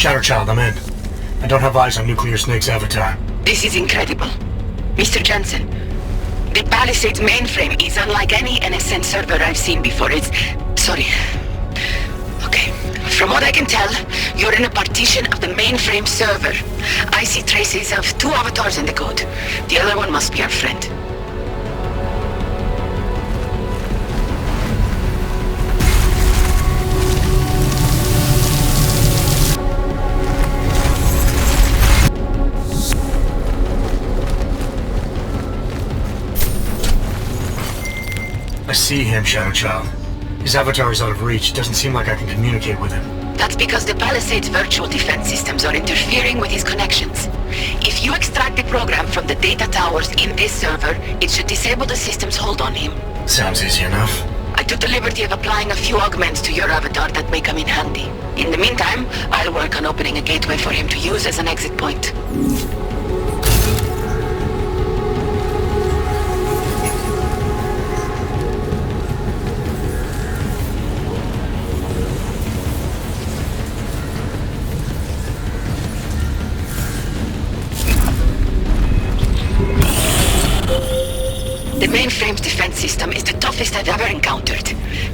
Shatterchild, I'm in. I don't have eyes on Nuclear Snake's avatar. This is incredible. Mr. Jensen, the Palisade's mainframe is unlike any NSN server I've seen before. Sorry. Okay. From what I can tell, you're in a partition of the mainframe server. I see traces of 2 avatars in the code. The other one must be our friend. I see him, Shadowchild. His avatar is out of reach. Doesn't seem like I can communicate with him. That's because the Palisade's virtual defense systems are interfering with his connections. If you extract the program from the data towers in this server, it should disable the system's hold on him. Sounds easy enough. I took the liberty of applying a few augments to your avatar that may come in handy. In the meantime, I'll work on opening a gateway for him to use as an exit point. The mainframe's defense system is the toughest I've ever encountered.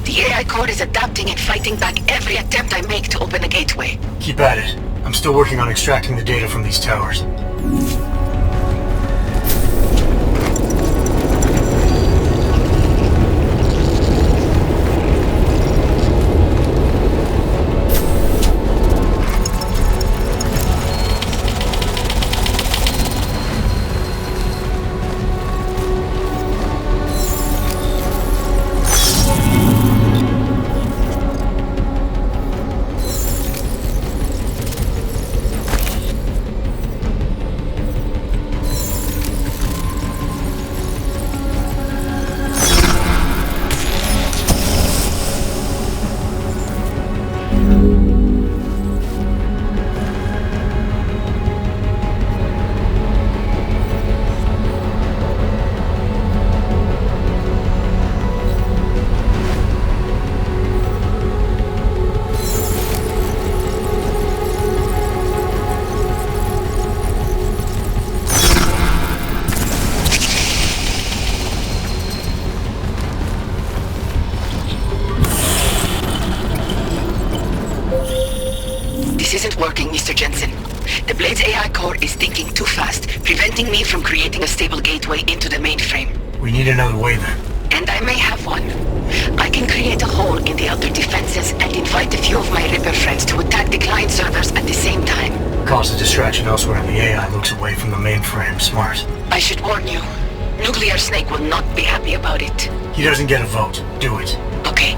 The AI core is adapting and fighting back every attempt I make to open the gateway. Keep at it. I'm still working on extracting the data from these towers. This isn't working, Mr. Jensen. The Blade's AI core is thinking too fast, preventing me from creating a stable gateway into the mainframe. We need another way then. And I may have one. I can create a hole in the outer defenses and invite a few of my Ripper friends to attack the client servers at the same time. Cause a distraction elsewhere and the AI looks away from the mainframe. Smart. I should warn you. Nuclear Snake will not be happy about it. He doesn't get a vote. Do it. Okay.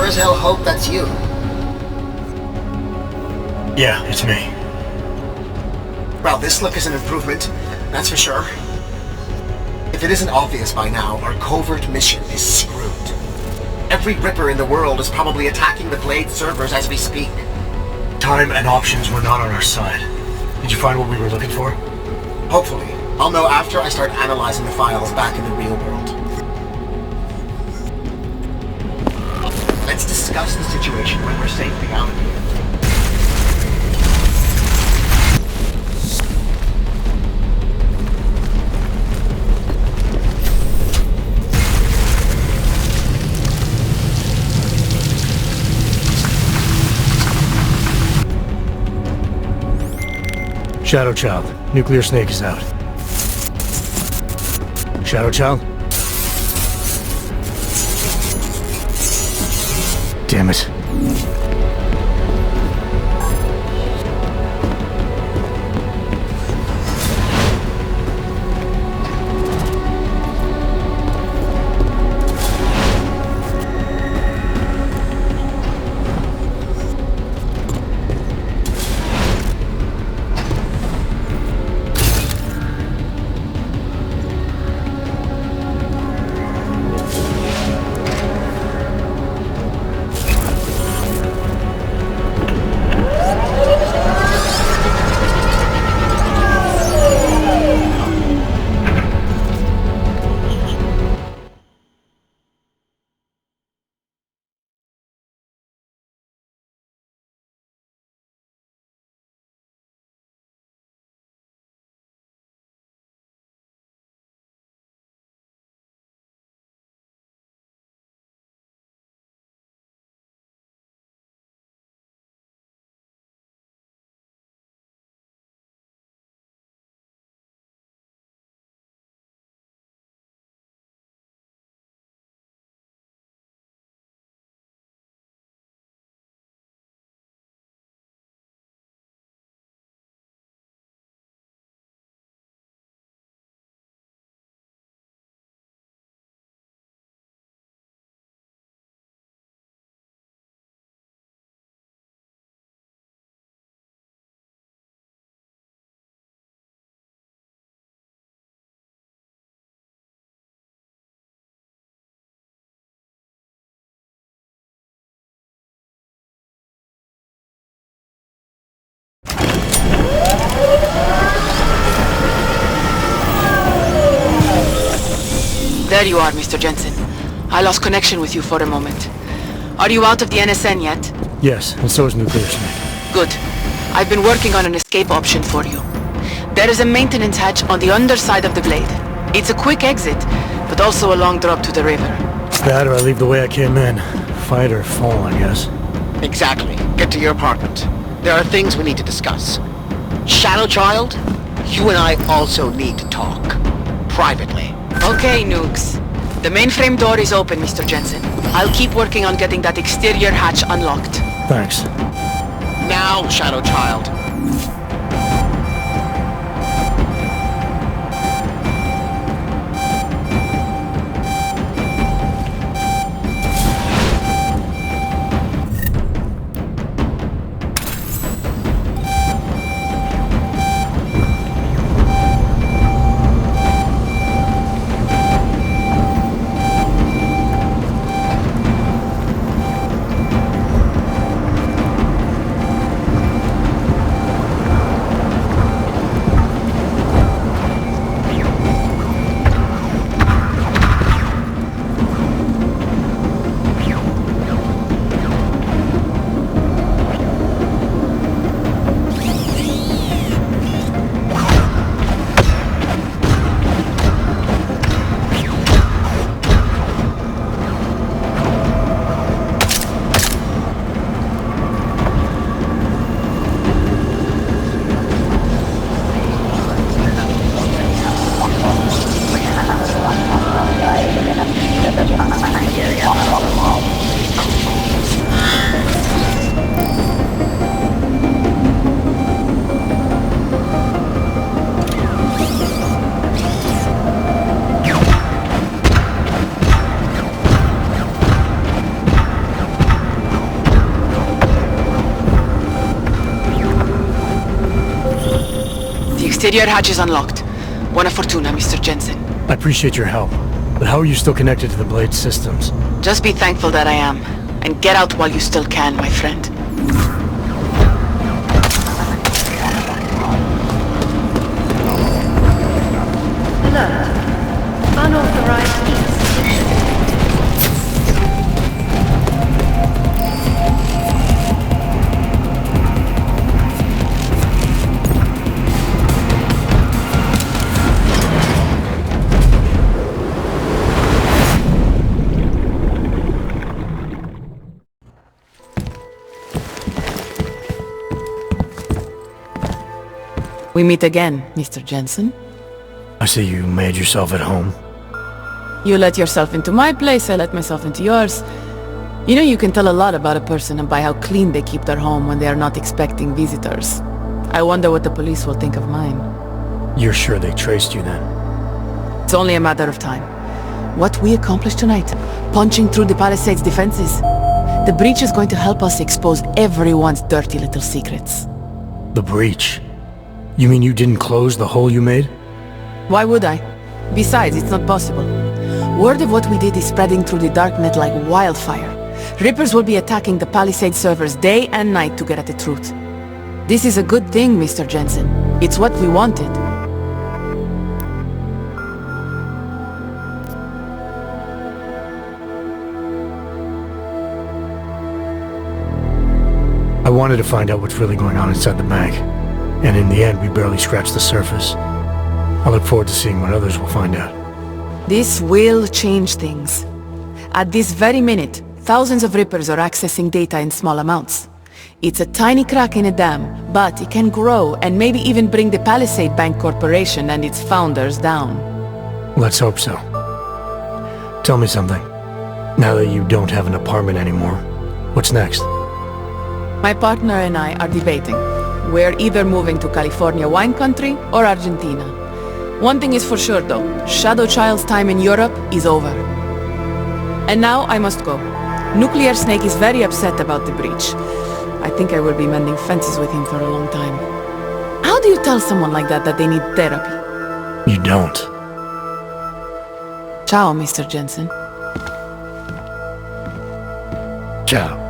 As hell hope that's you. Yeah, it's me. Well, this look is an improvement, that's for sure. If it isn't obvious by now, our covert mission is screwed. Every Ripper in the world is probably attacking the Blade servers as we speak. Time and options were not on our side. Did you find what we were looking for? Hopefully. I'll know after I start analyzing the files back in the real world. Let's discuss the situation when we're safely out of here. Shadow Child, Nuclear Snake is out. Shadow Child? Damn it. There you are, Mr. Jensen. I lost connection with you for a moment. Are you out of the NSN yet? Yes, and so is Nuclear Snake. Good. I've been working on an escape option for you. There is a maintenance hatch on the underside of the Blade. It's a quick exit, but also a long drop to the river. That or I leave the way I came in. Fight or fall, I guess. Exactly. Get to your apartment. There are things we need to discuss. Shadow Child, you and I also need to talk. Privately. Okay, Nukes. The mainframe door is open, Mr. Jensen. I'll keep working on getting that exterior hatch unlocked. Thanks. Now, Shadow Child. Interior hatch is unlocked. Buona fortuna, Mr. Jensen. I appreciate your help, but how are you still connected to the Blade systems? Just be thankful that I am. And get out while you still can, my friend. Alert. Unauthorized use. We meet again, Mr. Jensen. I see you made yourself at home. You let yourself into my place, I let myself into yours. You know, you can tell a lot about a person by how clean they keep their home when they are not expecting visitors. I wonder what the police will think of mine. You're sure they traced you then? It's only a matter of time. What we accomplished tonight, punching through the Palisade's defenses. The breach is going to help us expose everyone's dirty little secrets. The breach? You mean you didn't close the hole you made? Why would I? Besides, it's not possible. Word of what we did is spreading through the darknet like wildfire. Rippers will be attacking the Palisade servers day and night to get at the truth. This is a good thing, Mr. Jensen. It's what we wanted. I wanted to find out what's really going on inside the bank. And in the end, we barely scratched the surface. I look forward to seeing what others will find out. This will change things. At this very minute, thousands of Rippers are accessing data in small amounts. It's a tiny crack in a dam, but it can grow and maybe even bring the Palisade Bank Corporation and its founders down. Let's hope so. Tell me something. Now that you don't have an apartment anymore, what's next? My partner and I are debating. We're either moving to California wine country or Argentina. One thing is for sure though, Shadow Child's time in Europe is over. And now I must go. Nuclear Snake is very upset about the breach. I think I will be mending fences with him for a long time. How do you tell someone like that they need therapy? You don't. Ciao, Mr. Jensen. Ciao.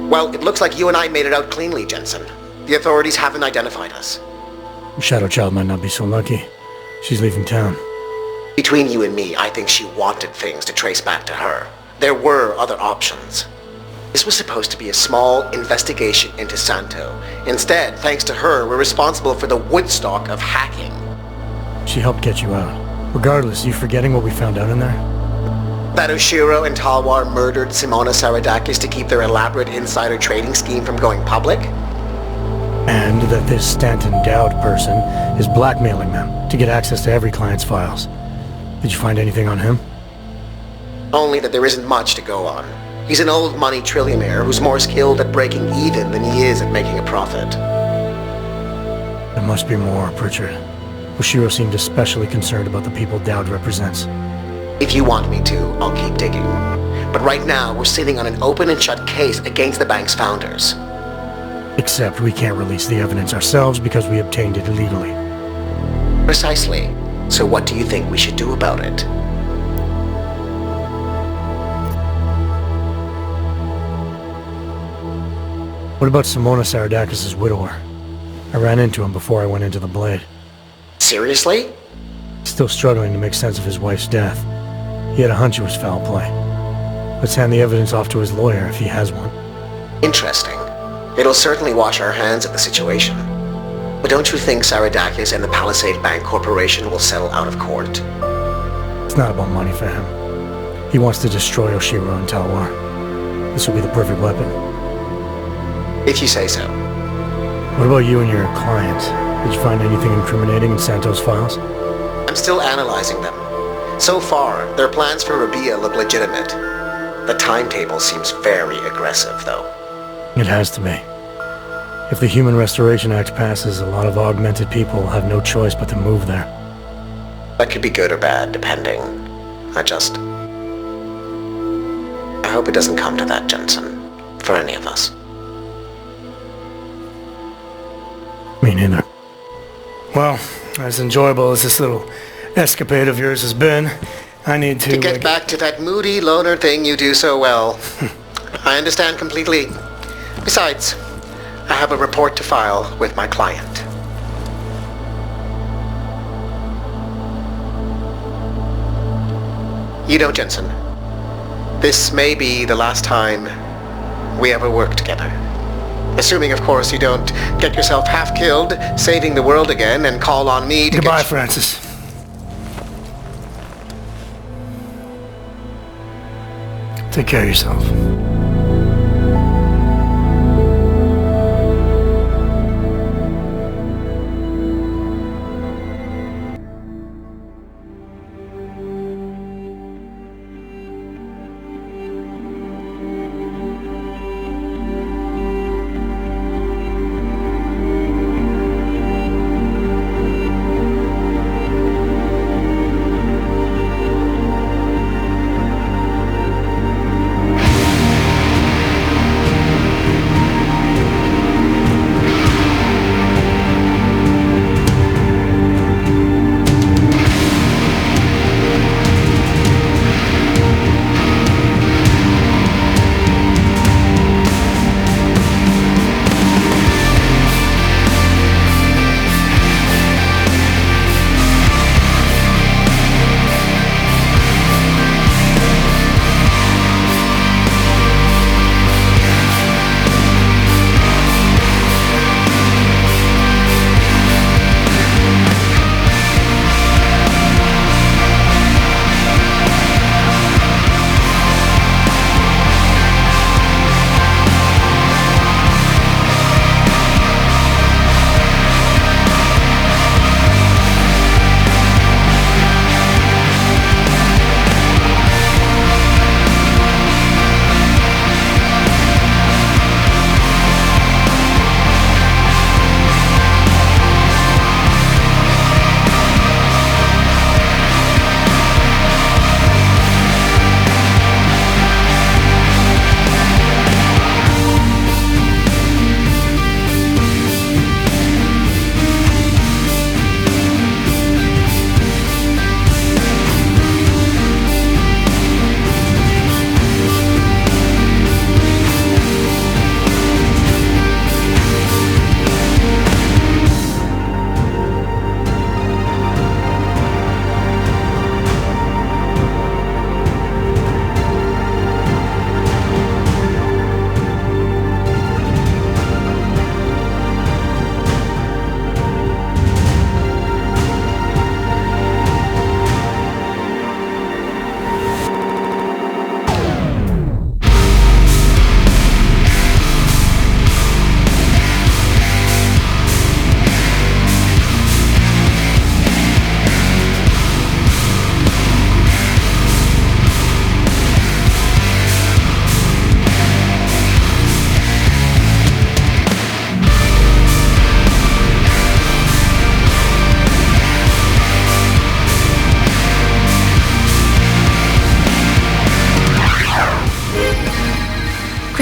Well, it looks like you and I made it out cleanly, Jensen. The authorities haven't identified us. Shadow Child might not be so lucky. She's leaving town. Between you and me, I think she wanted things to trace back to her. There were other options. This was supposed to be a small investigation into Santo. Instead, thanks to her, we're responsible for the Woodstock of hacking. She helped get you out. Regardless, you forgetting what we found out in there? That Oshiro and Talwar murdered Simona Saradakis to keep their elaborate insider trading scheme from going public? And that this Stanton Dowd person is blackmailing them to get access to every client's files. Did you find anything on him? Only that there isn't much to go on. He's an old money trillionaire who's more skilled at breaking even than he is at making a profit. There must be more, Pritchard. Oshiro seemed especially concerned about the people Dowd represents. If you want me to, I'll keep digging. But right now, we're sitting on an open and shut case against the bank's founders. Except we can't release the evidence ourselves because we obtained it illegally. Precisely. So what do you think we should do about it? What about Simona Saradakis' widower? I ran into him before I went into the Blade. Seriously? Still struggling to make sense of his wife's death. He had a hunch it was foul play. Let's hand the evidence off to his lawyer if he has one. Interesting. It'll certainly wash our hands of the situation. But don't you think Saradakis and the Palisade Bank Corporation will settle out of court? It's not about money for him. He wants to destroy Oshiro and Talwar. This will be the perfect weapon. If you say so. What about you and your client? Did you find anything incriminating in Santo's files? I'm still analyzing them. So far, their plans for Rabia look legitimate. The timetable seems very aggressive, though. It has to be. If the Human Restoration Act passes, a lot of augmented people will have no choice but to move there. That could be good or bad, depending. I I hope it doesn't come to that, Jensen. For any of us. Me neither. Well, as enjoyable as this little escapade of yours has been, I need to... To get back to that moody loner thing you do so well. I understand completely. Besides, I have a report to file with my client. You know, Jensen, this may be the last time we ever work together. Assuming, of course, you don't get yourself half-killed, saving the world again, and call on me to Goodbye, Francis. Take care of yourself.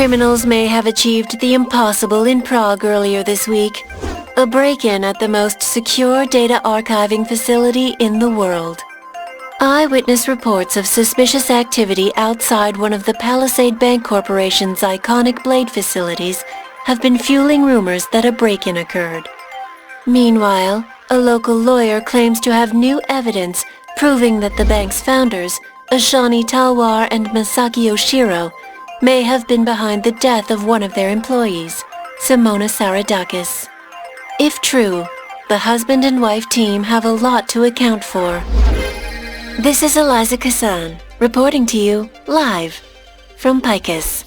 Criminals may have achieved the impossible in Prague earlier this week. A break-in at the most secure data archiving facility in the world. Eyewitness reports of suspicious activity outside one of the Palisade Bank Corporation's iconic Blade facilities have been fueling rumors that a break-in occurred. Meanwhile, a local lawyer claims to have new evidence proving that the bank's founders, Ashani Talwar and Masaki Oshiro, may have been behind the death of one of their employees, Simona Saradakis. If true, the husband and wife team have a lot to account for. This is Eliza Kassan, reporting to you live from Picus.